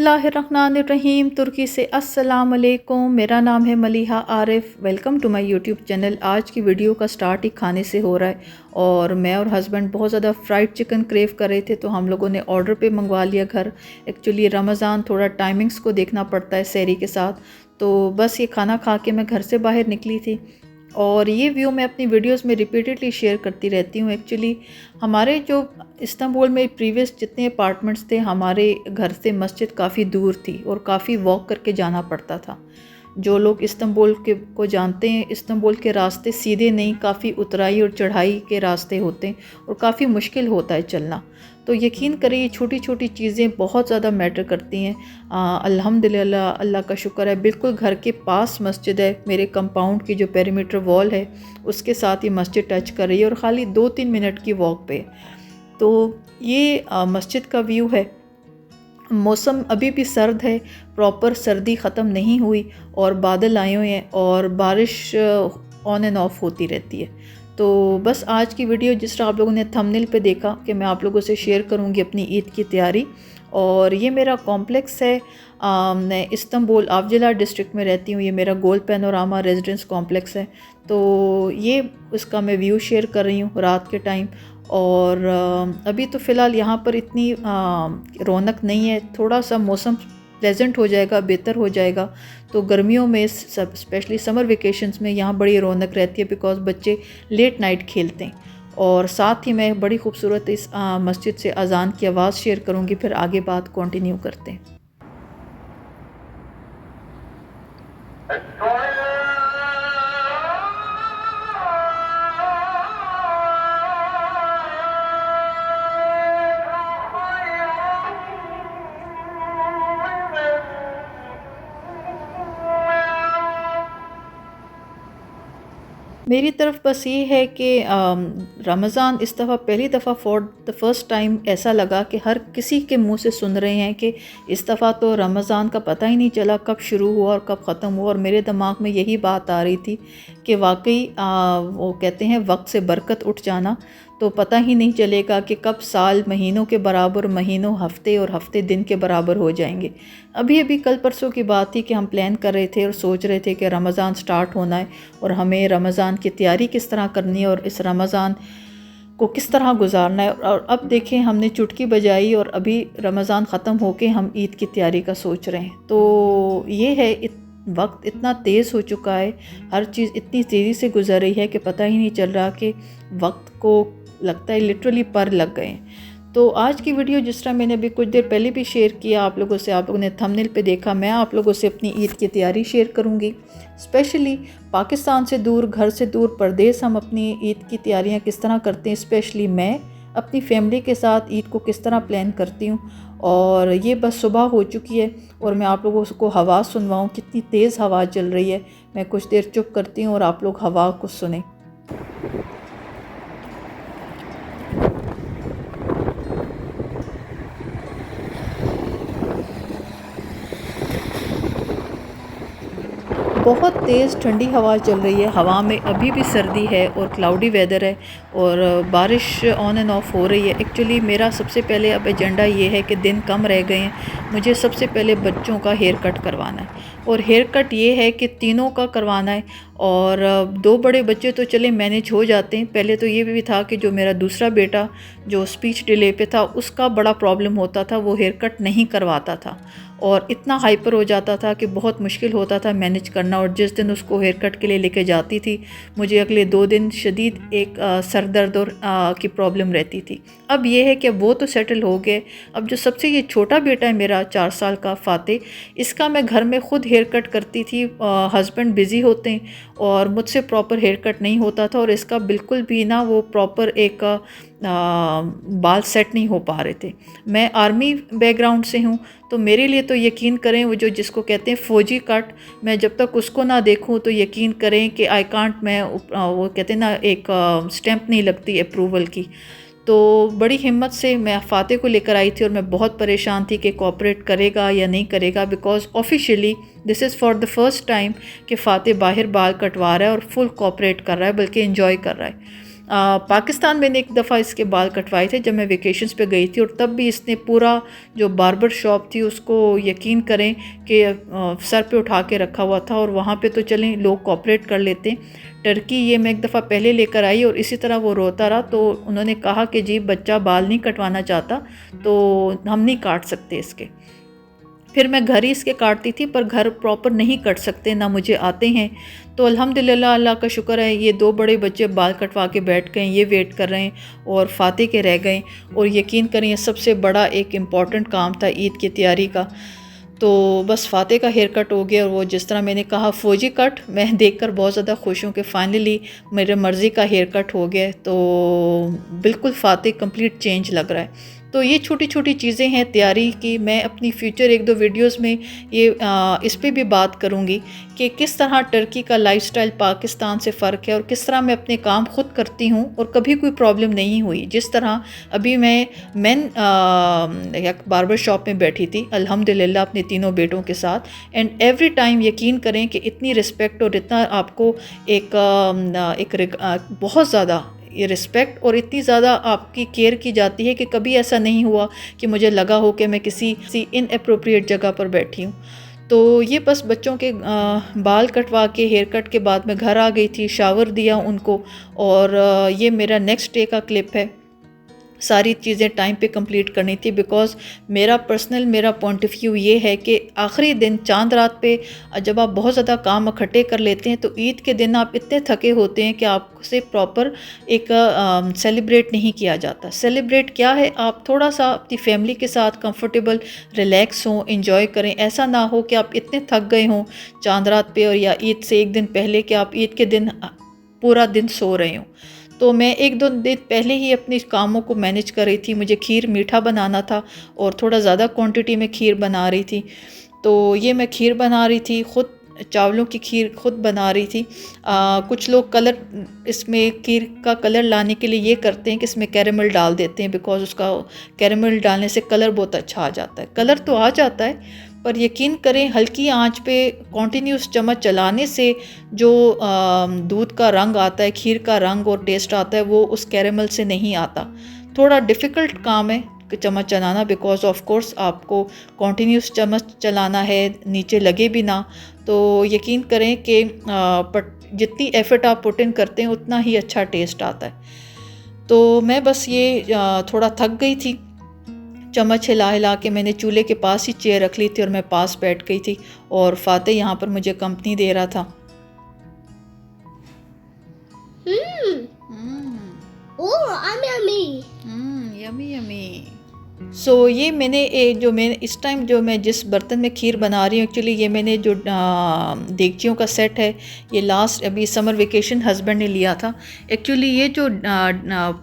बिस्मिल्लाहिर्रहमानिर्रहीम। तुर्की से अस्सलाम वालेकुम। मेरा नाम है Maliha Arif. Welcome to my YouTube channel. आज की वीडियो का स्टार्ट ही खाने से हो रहा है और मैं और हस्बैंड बहुत ज़्यादा फ्राइड चिकन क्रेव कर रहे थे, तो हम लोगों ने ऑर्डर पे मंगवा लिया घर। एक्चुअली रमज़ान थोड़ा टाइमिंग्स को देखना पड़ता है सहरी के साथ, तो बस ये खाना खा के मैं घर से बाहर निकली थी और ये व्यू मैं अपनी वीडियोस में रिपीटेडली शेयर करती रहती हूँ। एक्चुअली हमारे जो इस्तांबुल में प्रीवियस जितने अपार्टमेंट्स थे, हमारे घर से मस्जिद काफ़ी दूर थी और काफ़ी वॉक करके जाना पड़ता था। जो लोग इस्तांबुल के को जानते हैं, इस्तांबुल के रास्ते सीधे नहीं, काफ़ी उतराई और चढ़ाई के रास्ते होते हैं और काफ़ी मुश्किल होता है चलना। तो यकीन करें ये छोटी छोटी चीज़ें बहुत ज़्यादा मैटर करती हैं। अल्हम्दुलिल्लाह, अल्लाह का शुक्र है, बिल्कुल घर के पास मस्जिद है। मेरे कंपाउंड की जो पेरीमीटर वॉल है उसके साथ ही मस्जिद टच कर रही है और ख़ाली 2-3 मिनट की वॉक पे। तो ये मस्जिद का व्यू है। मौसम अभी भी सर्द है, प्रॉपर सर्दी ख़त्म नहीं हुई और बादल आए हुए हैं और बारिश ऑन एंड ऑफ होती रहती है। तो बस आज की वीडियो जिस तरह आप लोगों ने थंबनेल पे देखा कि मैं आप लोगों से शेयर करूंगी अपनी ईद की तैयारी। और ये मेरा कॉम्प्लेक्स है। मैं इस्तांबुल आवजिला डिस्ट्रिक्ट में रहती हूँ। ये मेरा गोल पैनोरामा रेजिडेंस कॉम्प्लेक्स है। तो ये उसका मैं व्यू शेयर कर रही हूँ रात के टाइम। और अभी तो फ़िलहाल यहाँ पर इतनी रौनक नहीं है। थोड़ा सा मौसम प्लेजेंट हो जाएगा, बेहतर हो जाएगा तो गर्मियों में सब स्पेशली समर वेकेशंस में यहाँ बड़ी रौनक रहती है, बिकॉज़ बच्चे लेट नाइट खेलते हैं। और साथ ही मैं बड़ी खूबसूरत इस मस्जिद से अज़ान की आवाज़ शेयर करूँगी, फिर आगे बात कंटिन्यू करते हैं। मेरी तरफ बस ये है कि रमज़ान इस दफ़ा पहली दफ़ा फॉर द फर्स्ट टाइम ऐसा लगा कि हर किसी के मुंह से सुन रहे हैं कि इस दफ़ा तो रमज़ान का पता ही नहीं चला कब शुरू हुआ और कब ख़त्म हुआ। और मेरे दिमाग में यही बात आ रही थी कि वाकई वो कहते हैं वक्त से बरकत उठ जाना, तो पता ही नहीं चलेगा कि कब साल महीनों के बराबर, महीनों हफ्ते और हफ्ते दिन के बराबर हो जाएंगे। अभी अभी कल परसों की बात थी कि हम प्लान कर रहे थे और सोच रहे थे कि रमज़ान स्टार्ट होना है और हमें रमज़ान की तैयारी किस तरह करनी है और इस रमज़ान को किस तरह गुजारना है। और अब देखें, हमने चुटकी बजाई और अभी रमज़ान ख़त्म होके हम ईद की तैयारी का सोच रहे हैं। तो ये है, वक्त इतना तेज़ हो चुका है, हर चीज़ इतनी तेज़ी से गुजर रही है कि पता ही नहीं चल रहा कि वक्त को लगता है लिटरली पर लग गए हैं। तो आज की वीडियो जिस तरह मैंने अभी कुछ देर पहले भी शेयर किया आप लोगों से, आप लोगों ने थंबनेल पे देखा, मैं आप लोगों से अपनी ईद की तैयारी शेयर करूंगी। स्पेशली पाकिस्तान से दूर, घर से दूर, परदेस हम अपनी ईद की तैयारियां किस तरह करते हैं, स्पेशली मैं अपनी फैमिली के साथ ईद को किस तरह प्लान करती हूँ। और ये बस सुबह हो चुकी है और मैं आप लोगों को हवा सुनवाऊँ, कितनी तेज़ हवा चल रही है। मैं कुछ देर चुप करती हूँ और आप लोग हवा को सुने। बहुत तेज़ ठंडी हवा चल रही है। हवा में अभी भी सर्दी है और क्लाउडी वेदर है और बारिश ऑन एंड ऑफ हो रही है। एक्चुअली मेरा सबसे पहले अब एजेंडा ये है कि दिन कम रह गए हैं, मुझे सबसे पहले बच्चों का हेयर कट करवाना है। और हेयर कट ये है कि तीनों का करवाना है। और 2 बड़े बच्चे तो चले मैनेज हो जाते हैं। पहले तो ये भी था कि जो मेरा दूसरा बेटा जो स्पीच डिले पे था, उसका बड़ा प्रॉब्लम होता था, वो हेयर कट नहीं करवाता था और इतना हाइपर हो जाता था कि बहुत मुश्किल होता था मैनेज करना। और जिस दिन उसको हेयर कट के लिए लेके जाती थी, मुझे अगले 2 दिन शदीद एक सर दर्द और की प्रॉब्लम रहती थी। अब ये है कि वो तो सेटल हो गए। अब जो सबसे ये छोटा बेटा है मेरा 4 साल का फ़ाते, इसका मैं घर में ख़ुद हेयर कट करती थी। हस्बैंड बिज़ी होते हैं और मुझसे प्रॉपर हेयर कट नहीं होता था और इसका बिल्कुल भी ना वो प्रॉपर एक बाल सेट नहीं हो पा रहे थे। मैं आर्मी बैकग्राउंड से हूँ, तो मेरे लिए तो यकीन करें वो जो जिसको कहते हैं फ़ौजी कट, मैं जब तक उसको ना देखूँ तो यकीन करें कि आई कांट, मैं वो कहते हैं ना एक स्टैंप नहीं लगती अप्रूवल की। तो बड़ी हिम्मत से मैं फ़ाते को लेकर आई थी और मैं बहुत परेशान थी कि कोऑपरेट करेगा या नहीं करेगा, because officially this is for the first time कि फ़ाते बाहर बाल कटवा रहा है और फुल कोऑपरेट कर रहा है, बल्कि एंजॉय कर रहा है। पाकिस्तान मैंने एक दफ़ा इसके बाल कटवाए थे जब मैं वेकेशंस पे गई थी, और तब भी इसने पूरा जो बार्बर शॉप थी उसको यकीन करें कि सर पे उठा के रखा हुआ था। और वहाँ पे तो चलें लोग कोऑपरेट कर लेते हैं। टर्की ये मैं एक दफ़ा पहले लेकर आई और इसी तरह वो रोता रहा, तो उन्होंने कहा कि जी बच्चा बाल नहीं कटवाना चाहता तो हम नहीं काट सकते इसके। फिर मैं घर ही इसके काटती थी, पर घर प्रॉपर नहीं कट सकते, ना मुझे आते हैं। तो अल्हम्दुलिल्लाह अल्लाह का शुक्र है, ये 2 बड़े बच्चे बाल कटवा के बैठ गए, ये वेट कर रहे हैं और फ़ाते के रह गए। और यकीन करें ये सबसे बड़ा एक इम्पॉर्टेंट काम था ईद की तैयारी का। तो बस फ़ाते का हेयर कट हो गया, और वो जिस तरह मैंने कहा फ़ौजी कट, मैं देखकर बहुत ज़्यादा खुश हूँ कि फ़ाइनली मेरे मर्ज़ी का हेयर कट हो गया। तो बिल्कुल फ़ाते कंप्लीट चेंज लग रहा है। तो ये छोटी छोटी चीज़ें हैं तैयारी की। मैं अपनी फ्यूचर 1-2 वीडियोस में ये इस पे भी बात करूँगी कि किस तरह टर्की का लाइफस्टाइल पाकिस्तान से फ़र्क है, और किस तरह मैं अपने काम खुद करती हूँ और कभी कोई प्रॉब्लम नहीं हुई। जिस तरह अभी मैं एक बार्बर शॉप में बैठी थी अल्हम्दुलिल्लाह अपने तीनों बेटों के साथ, एंड एवरी टाइम यकीन करें कि इतनी रिस्पेक्ट और इतना आपको बहुत ज़्यादा ये रिस्पेक्ट और इतनी ज़्यादा आपकी केयर की जाती है कि कभी ऐसा नहीं हुआ कि मुझे लगा हो कि मैं किसी इनअप्रोप्रिएट जगह पर बैठी हूँ। तो ये बस बच्चों के बाल कटवा के हेयर कट के बाद मैं घर आ गई थी, शावर दिया उनको, और ये मेरा नेक्स्ट डे का क्लिप है। सारी चीज़ें टाइम पे कंप्लीट करनी थी, बिकॉज़ मेरा पॉइंट ऑफ व्यू ये है कि आखिरी दिन चांद रात पे जब आप बहुत ज़्यादा काम इकट्ठे कर लेते हैं तो ईद के दिन आप इतने थके होते हैं कि आपसे प्रॉपर एक सेलिब्रेट नहीं किया जाता। सेलिब्रेट क्या है, आप थोड़ा सा अपनी फैमिली के साथ कंफर्टेबल रिलैक्स हों, इंजॉय करें। ऐसा ना हो कि आप इतने थक गए हों चांद रात पे, और या ईद से एक दिन पहले कि आप ईद के दिन पूरा दिन सो रहे हों। तो मैं 1-2 दिन पहले ही अपने कामों को मैनेज कर रही थी। मुझे खीर मीठा बनाना था और थोड़ा ज़्यादा क्वांटिटी में खीर बना रही थी। तो ये मैं खीर बना रही थी, ख़ुद चावलों की खीर खुद बना रही थी। कुछ लोग कलर इसमें खीर का कलर लाने के लिए ये करते हैं कि इसमें कैरेमल डाल देते हैं, बिकॉज़ उसका कैरेमल डालने से कलर बहुत अच्छा आ जाता है। कलर तो आ जाता है, पर यकीन करें हल्की आंच पे कॉन्टीन्यूस चम्मच चलाने से जो दूध का रंग आता है, खीर का रंग और टेस्ट आता है, वो उस कैरेमल से नहीं आता। थोड़ा डिफ़िकल्ट काम है चम्मच चलाना, बिकॉज ऑफ कोर्स आपको कॉन्टीन्यूस चम्मच चलाना है, नीचे लगे भी ना। तो यकीन करें कि जितनी एफ़र्ट आप पुट इन करते हैं उतना ही अच्छा टेस्ट आता है। तो मैं बस ये थोड़ा थक गई थी, चम्मच हिला हिला के मैंने चूल्हे के पास ही चेयर रख ली थी और मैं पास बैठ गई थी, और फ़ाते यहाँ पर मुझे कंपनी दे रहा था। Yummy yummy. सो ये मैंने इस टाइम जो मैं जिस बर्तन में खीर बना रही हूँ, एक्चुअली ये मैंने जो देगचियों का सेट है, ये लास्ट अभी समर वेकेशन हस्बैंड ने लिया था। एक्चुअली ये जो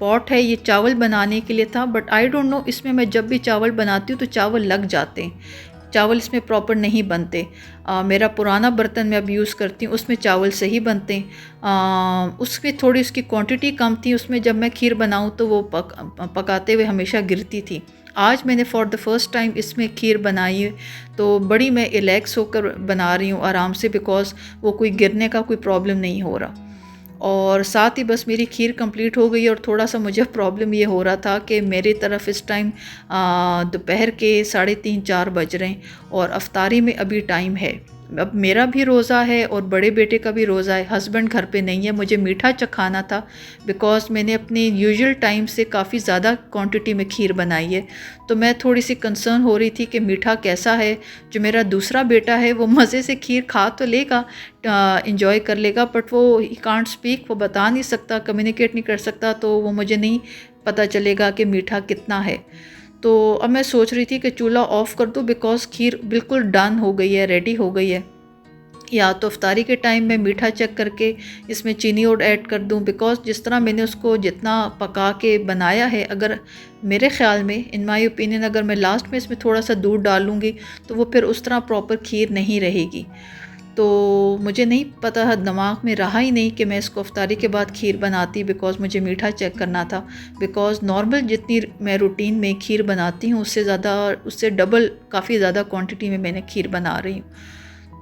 पॉट है ये चावल बनाने के लिए था, बट आई डोंट नो इसमें मैं जब भी चावल बनाती हूँ तो चावल लग जाते हैं, चावल इसमें प्रॉपर नहीं बनते। मेरा पुराना बर्तन मैं अब यूज़ करती हूँ, उसमें चावल सही बनते हैं। उसमें थोड़ी उसकी क्वांटिटी कम थी, उसमें जब मैं खीर बनाऊँ तो वो पकाते हुए हमेशा गिरती थी। आज मैंने फॉर द फर्स्ट टाइम इसमें खीर बनाई है, तो बड़ी मैं रिलैक्स होकर बना रही हूँ आराम से, बिकॉज़ वो कोई गिरने का कोई प्रॉब्लम नहीं हो रहा। और साथ ही बस मेरी खीर कंप्लीट हो गई, और थोड़ा सा मुझे प्रॉब्लम ये हो रहा था कि मेरी तरफ इस टाइम दोपहर के 3:30-4 बज रहे हैं, और अफ्तारी में अभी टाइम है। अब मेरा भी रोज़ा है और बड़े बेटे का भी रोज़ा है। हस्बैंड घर पे नहीं है, मुझे मीठा चखाना था, बिकॉज़ मैंने अपने यूजुअल टाइम से काफ़ी ज़्यादा क्वांटिटी में खीर बनाई है। तो मैं थोड़ी सी कंसर्न हो रही थी कि मीठा कैसा है। जो मेरा दूसरा बेटा है वो मज़े से खीर खा तो लेगा, इंजॉय कर लेगा, बट वो ही कांट स्पीक, वो बता नहीं सकता, कम्युनिकेट नहीं कर सकता, तो वो मुझे नहीं पता चलेगा कि मीठा कितना है। तो अब मैं सोच रही थी कि चूल्हा ऑफ़ कर दूँ, बिकॉज़ खीर बिल्कुल डन हो गई है, रेडी हो गई है। या तो अफ्तारी के टाइम में मीठा चेक करके इसमें चीनी और ऐड कर दूं, बिकॉज़ जिस तरह मैंने उसको जितना पका के बनाया है, अगर मेरे ख़्याल में इन माय ओपिनियन अगर मैं लास्ट में इसमें थोड़ा सा दूध डालूँगी तो वो फिर उस तरह प्रॉपर खीर नहीं रहेगी। तो मुझे नहीं पता, दिमाग में रहा ही नहीं कि मैं इसको अफ्तारी के बाद खीर बनाती, बिकॉज़ मुझे मीठा चेक करना था। बिकॉज़ नॉर्मल जितनी मैं रूटीन में खीर बनाती हूँ उससे डबल काफ़ी ज़्यादा क्वांटिटी में मैंने खीर बना रही हूँ।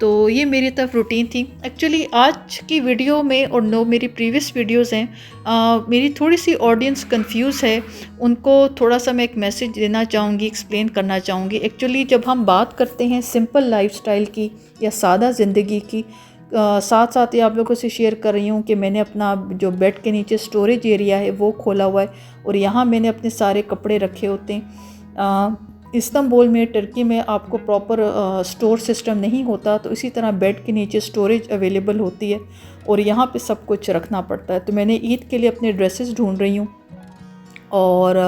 तो ये मेरी तरफ रूटीन थी। एक्चुअली आज की वीडियो में और मेरी प्रीवियस वीडियोस हैं, मेरी थोड़ी सी ऑडियंस कंफ्यूज है, उनको थोड़ा सा मैं एक मैसेज देना चाहूँगी, एक्सप्लेन करना चाहूँगी। एक्चुअली जब हम बात करते हैं सिंपल लाइफस्टाइल की या सादा ज़िंदगी की, साथ साथ ये आप लोगों से शेयर कर रही हूँ कि मैंने अपना जो बेड के नीचे स्टोरेज एरिया है वो खोला हुआ है और यहाँ मैंने अपने सारे कपड़े रखे होते हैं। इस्तांबुल में, टर्की में आपको प्रॉपर स्टोर सिस्टम नहीं होता, तो इसी तरह बेड के नीचे स्टोरेज अवेलेबल होती है और यहाँ पे सब कुछ रखना पड़ता है। तो मैंने ईद के लिए अपने ड्रेसेस ढूंढ रही हूँ और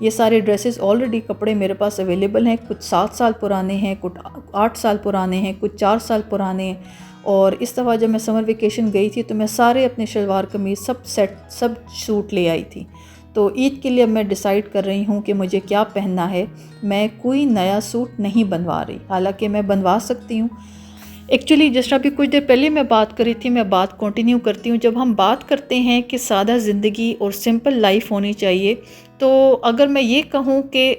ये सारे ड्रेसेस ऑलरेडी कपड़े मेरे पास अवेलेबल हैं। कुछ 7 साल पुराने हैं, कुछ 8 साल पुराने हैं, कुछ 4 साल पुराने हैं। और इस दफ़ा जब मैं समर वेकेशन गई थी तो मैं सारे अपने शलवार कमीज़ सब सूट ले आई थी। तो ईद के लिए अब मैं डिसाइड कर रही हूँ कि मुझे क्या पहनना है। मैं कोई नया सूट नहीं बनवा रही, हालांकि मैं बनवा सकती हूँ। एक्चुअली जस्ट अभी कुछ देर पहले मैं बात करी थी, मैं बात कंटिन्यू करती हूँ। जब हम बात करते हैं कि सादा ज़िंदगी और सिंपल लाइफ होनी चाहिए, तो अगर मैं ये कहूँ कि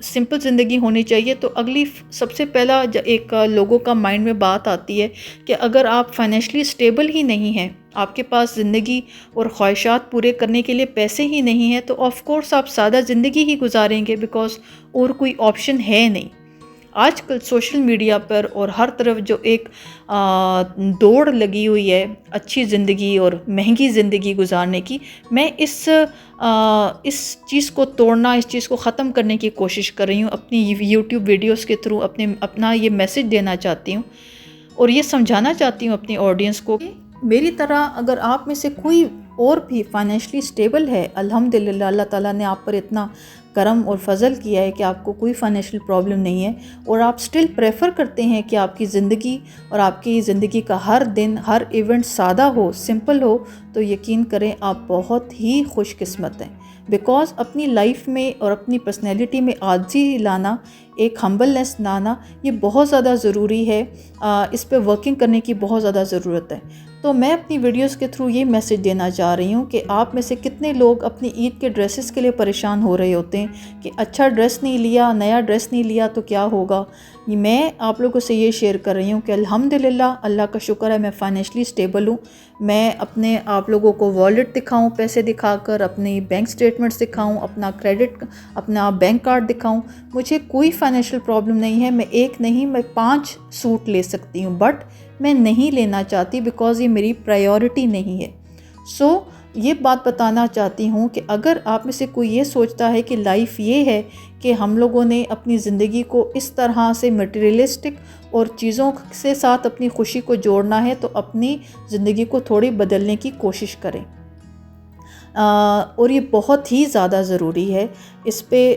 सिंपल ज़िंदगी होनी चाहिए, तो अगली सबसे पहला एक लोगों का माइंड में बात आती है कि अगर आप फाइनेंशियली स्टेबल ही नहीं हैं, आपके पास ज़िंदगी और ख्वाहिशात पूरे करने के लिए पैसे ही नहीं हैं, तो ऑफ़ कोर्स आप सादा ज़िंदगी ही गुजारेंगे, बिकॉज़ और कोई ऑप्शन है नहीं। आजकल सोशल मीडिया पर और हर तरफ जो एक दौड़ लगी हुई है अच्छी ज़िंदगी और महंगी ज़िंदगी गुजारने की, मैं इस चीज़ को तोड़ना, इस चीज़ को ख़त्म करने की कोशिश कर रही हूँ। अपनी यूट्यूब वीडियोस के थ्रू अपना ये मैसेज देना चाहती हूँ और ये समझाना चाहती हूँ अपनी ऑडियंस को कि मेरी तरह अगर आप में से कोई और भी फाइनेंशियली स्टेबल है, अल्हम्दुलिल्लाह अल्लाह ताला ने आप पर इतना करम और फजल किया है कि आपको कोई फाइनेंशियल प्रॉब्लम नहीं है और आप स्टिल प्रेफर करते हैं कि आपकी ज़िंदगी और आपकी ज़िंदगी का हर दिन, हर इवेंट सादा हो, सिंपल हो, तो यकीन करें आप बहुत ही खुशकिस्मत हैं। बिकॉज़ अपनी लाइफ में और अपनी पर्सनैलिटी में आजी लाना, एक हम्बलनेस लाना, ये बहुत ज़्यादा ज़रूरी है। इस पे वर्किंग करने की बहुत ज़्यादा ज़रूरत है। तो मैं अपनी वीडियोस के थ्रू ये मैसेज देना चाह रही हूँ कि आप में से कितने लोग अपनी ईद के ड्रेसेस के लिए परेशान हो रहे होते हैं कि अच्छा ड्रेस नहीं लिया, नया ड्रेस नहीं लिया तो क्या होगा। मैं आप लोगों से ये शेयर कर रही हूँ कि अल्हम्दुलिल्लाह, अल्लाह का शुक्र है, मैं फाइनेंशियली स्टेबल हूँ। मैं अपने आप लोगों को वॉलेट दिखाऊँ, पैसे दिखाकर, अपनी बैंक स्टेटमेंट्स दिखाऊँ, अपना बैंक कार्ड दिखाऊँ, मुझे कोई फाइनेंशियल प्रॉब्लम नहीं है। मैं एक नहीं, मैं 5 सूट ले सकती हूँ, बट मैं नहीं लेना चाहती बिकॉज़ ये मेरी प्रायोरिटी नहीं है। सो ये बात बताना चाहती हूँ कि अगर आप में से कोई ये सोचता है कि लाइफ ये है कि हम लोगों ने अपनी ज़िंदगी को इस तरह से मटेरियलिस्टिक और चीज़ों से साथ अपनी खुशी को जोड़ना है, तो अपनी ज़िंदगी को थोड़ी बदलने की कोशिश करें। और ये बहुत ही ज़्यादा ज़रूरी है। इस पे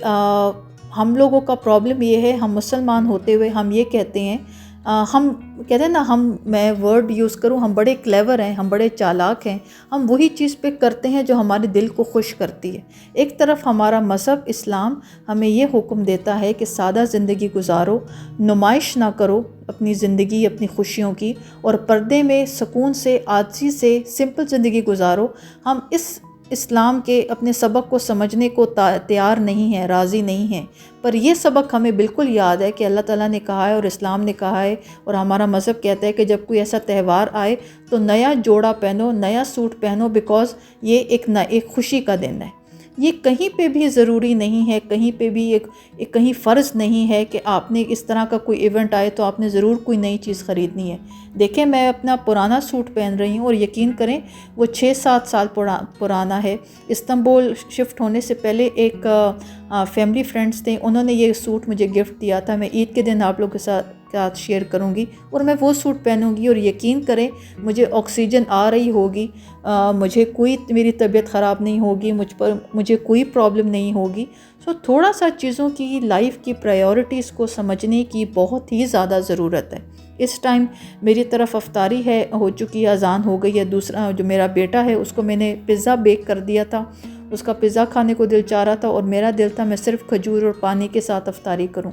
हम लोगों का प्रॉब्लम ये है, हम मुसलमान होते हुए हम ये कहते हैं, हम कहते हैं ना, मैं वर्ड यूज़ करूँ, हम बड़े क्लेवर हैं, हम बड़े चालाक हैं, हम वही चीज़ पे करते हैं जो हमारे दिल को खुश करती है। एक तरफ हमारा मज़हब इस्लाम हमें ये हुक्म देता है कि सादा ज़िंदगी गुजारो, नुमाइश ना करो अपनी ज़िंदगी, अपनी खुशियों की, और पर्दे में सुकून से, आजिज़ी से सिंपल ज़िंदगी गुजारो। हम इस इस्लाम के अपने सबक को समझने को तैयार नहीं है, राज़ी नहीं है। पर यह सबक हमें बिल्कुल याद है कि अल्लाह ताला ने कहा है और इस्लाम ने कहा है और हमारा मज़हब कहता है कि जब कोई ऐसा त्यौहार आए तो नया जोड़ा पहनो, नया सूट पहनो, बिकॉज़ ये एक खुशी का दिन है। ये कहीं पे भी ज़रूरी नहीं है, कहीं पे भी एक कहीं फ़र्ज़ नहीं है कि आपने इस तरह का कोई इवेंट आए तो आपने ज़रूर कोई नई चीज़ ख़रीदनी है। देखें, मैं अपना पुराना सूट पहन रही हूँ और यकीन करें वो 6-7 साल पुराना है। इस्तांबुल शिफ्ट होने से पहले एक फैमिली फ्रेंड्स थे, उन्होंने ये सूट मुझे गिफ्ट दिया था। मैं ईद के दिन आप लोगों के साथ शेयर करूंगी और मैं वो सूट पहनूंगी और यकीन करें मुझे ऑक्सीजन आ रही होगी, मेरी तबीयत ख़राब नहीं होगी, मुझे कोई प्रॉब्लम नहीं होगी। सो थोड़ा सा चीज़ों की, लाइफ की प्रायोरिटीज़ को समझने की बहुत ही ज़्यादा ज़रूरत है। इस टाइम मेरी तरफ अफ्तारी हो चुकी है, अजान हो गई है। दूसरा जो मेरा बेटा है उसको मैंने पिज़्ज़ा बेक कर दिया था, उसका पिज़्ज़ा खाने को दिल चाह रहा था और मेरा दिल था मैं सिर्फ खजूर और पानी के साथ अफ्तारी करूं।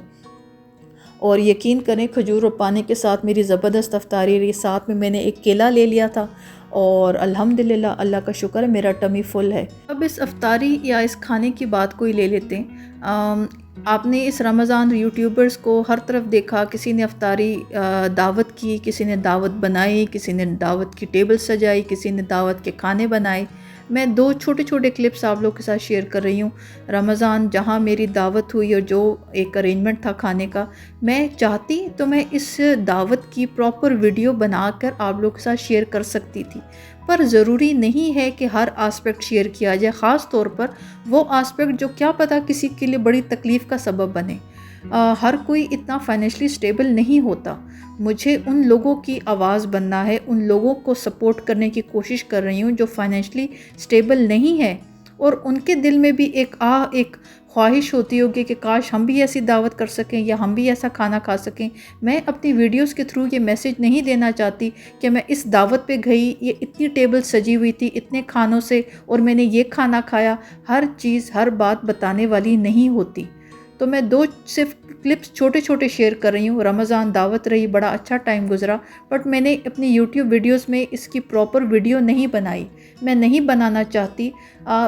और यकीन करें, खजूर और पानी के साथ मेरी ज़बरदस्त अफ्तारी रही। साथ में मैंने एक केला ले लिया था और अल्हम्दुलिल्लाह, अल्लाह का शुक्र है, मेरा टमी फुल है। अब इस अफ्तारी या इस खाने की बात को ही ले लेते हैं। आपने इस रमज़ान यूट्यूबर्स को हर तरफ देखा, किसी ने अफ्तारी दावत की, किसी ने दावत बनाई, किसी ने दावत की टेबल सजाई, किसी ने दावत के खाने बनाए। मैं दो छोटे छोटे क्लिप्स आप लोग के साथ शेयर कर रही हूँ। रमज़ान जहाँ मेरी दावत हुई और जो एक अरेंजमेंट था खाने का, मैं चाहती तो मैं इस दावत की प्रॉपर वीडियो बनाकर आप लोग के साथ शेयर कर सकती थी, पर ज़रूरी नहीं है कि हर आस्पेक्ट शेयर किया जाए, ख़ास तौर पर वो आस्पेक्ट जो क्या पता किसी के लिए बड़ी तकलीफ़ का सबब बने। हर कोई इतना फाइनेंशियली स्टेबल नहीं होता। मुझे उन लोगों की आवाज़ बनना है, उन लोगों को सपोर्ट करने की कोशिश कर रही हूँ जो फाइनेंशियली स्टेबल नहीं है, और उनके दिल में भी एक ख्वाहिश होती होगी कि काश हम भी ऐसी दावत कर सकें या हम भी ऐसा खाना खा सकें। मैं अपनी वीडियोस के थ्रू ये मैसेज नहीं देना चाहती कि मैं इस दावत पे गई, ये इतनी टेबल सजी हुई थी इतने खानों से और मैंने ये खाना खाया। हर चीज़ हर बात बताने वाली नहीं होती। तो मैं दो सिर्फ क्लिप्स छोटे छोटे शेयर कर रही हूँ। रमज़ान दावत रही, बड़ा अच्छा टाइम गुजरा, बट मैंने अपनी यूट्यूब वीडियोस में इसकी प्रॉपर वीडियो नहीं बनाई। मैं नहीं बनाना चाहती।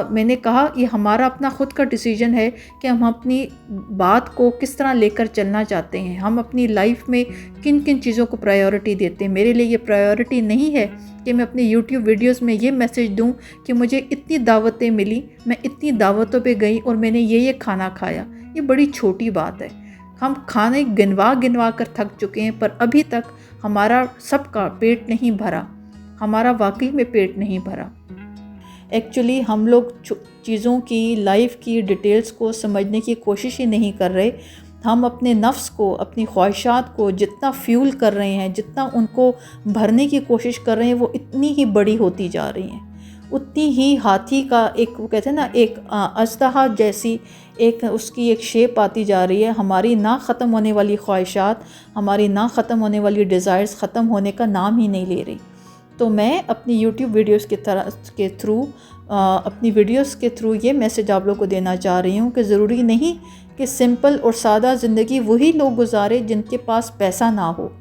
मैंने कहा ये हमारा अपना ख़ुद का डिसीजन है कि हम अपनी बात को किस तरह लेकर चलना चाहते हैं, हम अपनी लाइफ में किन किन चीज़ों को प्रायोरिटी देते हैं। मेरे लिए ये प्रायोरिटी नहीं है कि मैं अपने यूट्यूब वीडियोस में ये मैसेज दूं कि मुझे इतनी दावतें मिली, मैं इतनी दावतों पे गई और मैंने ये खाना खाया। ये बड़ी छोटी बात है। हम खाने गिनवा गिनवा कर थक चुके हैं, पर अभी तक हमारा सबका पेट नहीं भरा, हमारा वाकई में पेट नहीं भरा। एक्चुअली हम लोग चीज़ों की, लाइफ की डिटेल्स को समझने की कोशिश ही नहीं कर रहे। हम अपने नफ्स को, अपनी ख्वाहिशात को जितना फ्यूल कर रहे हैं, जितना उनको भरने की कोशिश कर रहे हैं, वो इतनी ही बड़ी होती जा रही हैं। उतनी ही हाथी का एक, वो कहते हैं ना, एक अजदहा जैसी एक उसकी एक शेप आती जा रही है। हमारी ना ख़त्म होने वाली ख्वाहिशात, हमारी ना ख़त्म होने वाली डिज़ायर्स ख़त्म होने का नाम ही नहीं ले रही। तो मैं अपनी यूट्यूब वीडियोस के थ्रू अपनी वीडियोस के थ्रू ये मैसेज आप लोग को देना चाह रही हूँ कि ज़रूरी नहीं कि सिंपल और सादा ज़िंदगी वही लोग गुजारे जिनके पास पैसा ना हो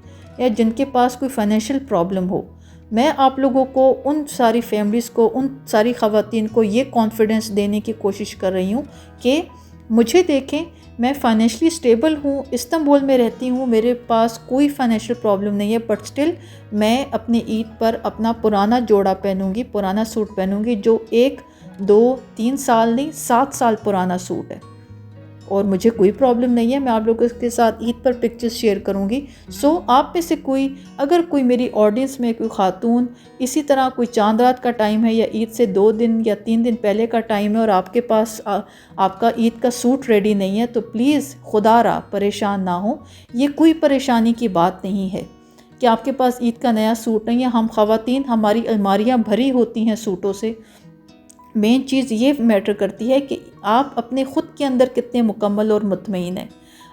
या जिनके पास कोई फाइनेंशियल प्रॉब्लम हो। मैं आप लोगों को, उन सारी फैमिलीज़ को, उन सारी ख़वातीन को ये कॉन्फिडेंस देने की कोशिश कर रही हूँ कि मुझे देखें, मैं फाइनेंशियली स्टेबल हूँ, इस्तांबुल में रहती हूँ, मेरे पास कोई फाइनेंशियल प्रॉब्लम नहीं है, बट स्टिल मैं अपनी ईद पर अपना पुराना जोड़ा पहनूँगी, पुराना सूट पहनूँगी जो 1, 2, 3 साल नहीं 7 साल पुराना सूट है, और मुझे कोई प्रॉब्लम नहीं है। मैं आप लोगों के साथ ईद पर पिक्चर्स शेयर करूंगी। सो आप में से कोई, अगर कोई मेरी ऑडियंस में कोई खातून इसी तरह कोई चांद रात का टाइम है या ईद से 2 दिन या 3 दिन पहले का टाइम है और आपके पास आपका ईद का सूट रेडी नहीं है, तो प्लीज़ खुदारा परेशान ना हो। ये कोई परेशानी की बात नहीं है कि आपके पास ईद का नया सूट नहीं है। हम ख़वातीन, हमारी अलमारियाँ भरी होती हैं सूटों से। मेन चीज़ ये मैटर करती है कि आप अपने ख़ुद के अंदर कितने मुकम्मल और मुतमईन हैं।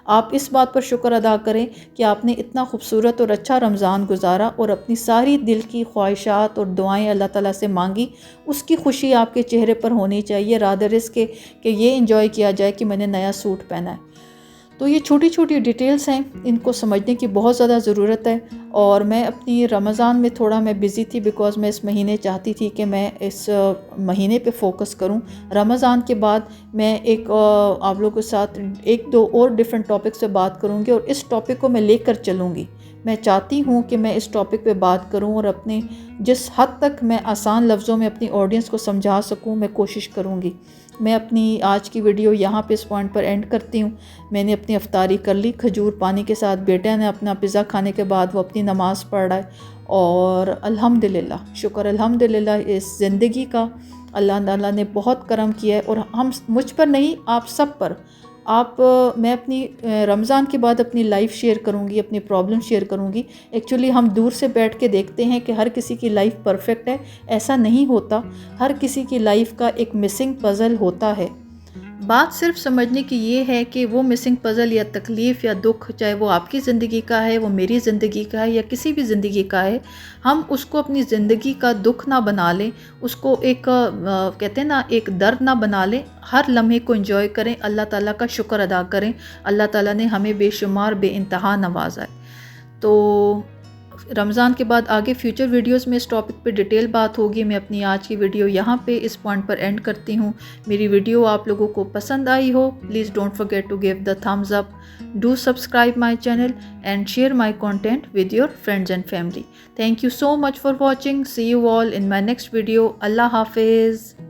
आप इस बात पर शुक्र अदा करें कि आपने इतना खूबसूरत और अच्छा रमज़ान गुजारा और अपनी सारी दिल की ख्वाहिशात और दुआएं अल्लाह ताला से मांगी। उसकी खुशी आपके चेहरे पर होनी चाहिए, रादर इसके कि ये इंजॉय किया जाए कि मैंने नया सूट पहना है। तो ये छोटी छोटी डिटेल्स हैं, इनको समझने की बहुत ज़्यादा ज़रूरत है। और मैं अपनी रमज़ान में थोड़ा मैं बिज़ी थी, बिकॉज़ मैं इस महीने चाहती थी कि मैं इस महीने पे फ़ोकस करूं। रमज़ान के बाद मैं एक आप लोगों के साथ 1-2 और डिफरेंट टॉपिक्स पे बात करूंगी और इस टॉपिक को मैं लेकर चलूँगी। मैं चाहती हूँ कि मैं इस टॉपिक पे बात करूँ और अपने जिस हद तक मैं आसान लफ्ज़ों में अपनी ऑडियंस को समझा सकूँ, मैं कोशिश करूँगी। मैं अपनी आज की वीडियो यहाँ पे इस पॉइंट पर एंड करती हूँ। मैंने अपनी अफ्तारी कर ली खजूर पानी के साथ। बेटे ने अपना पिज़्ज़ा खाने के बाद वो अपनी नमाज़ पढ़ रहा है, और अल्हम्दुलिल्लाह, शुक्र अल्हम्दुलिल्लाह इस ज़िंदगी का। अल्लाह ताला ने बहुत करम किया है, और हम, मुझ पर नहीं, आप सब पर। मैं अपनी रमज़ान के बाद अपनी लाइफ शेयर करूँगी, अपनी प्रॉब्लम शेयर करूँगी। एक्चुअली हम दूर से बैठ के देखते हैं कि हर किसी की लाइफ परफेक्ट है, ऐसा नहीं होता। हर किसी की लाइफ का एक मिसिंग पज़ल होता है। बात सिर्फ समझने की ये है कि वो मिसिंग पज़ल या तकलीफ़ या दुख, चाहे वो आपकी ज़िंदगी का है, वो मेरी ज़िंदगी का है या किसी भी ज़िंदगी का है, हम उसको अपनी ज़िंदगी का दुख ना बना लें, उसको एक कहते हैं ना, एक दर्द ना बना लें। हर लम्हे को एंजॉय करें, अल्लाह ताला का शुक्र अदा करें। अल्लाह ताला ने हमें बेशुमार बेइंतहा नवाजा है। तो रमज़ान के बाद आगे फ्यूचर वीडियोस में इस टॉपिक पे डिटेल बात होगी। मैं अपनी आज की वीडियो यहाँ पे इस पॉइंट पर एंड करती हूँ। मेरी वीडियो आप लोगों को पसंद आई हो, please don't forget to give the thumbs up, do subscribe my channel and share my content with your friends and family. Thank you so much for watching. See you all in my next video. अल्लाह हाफिज़।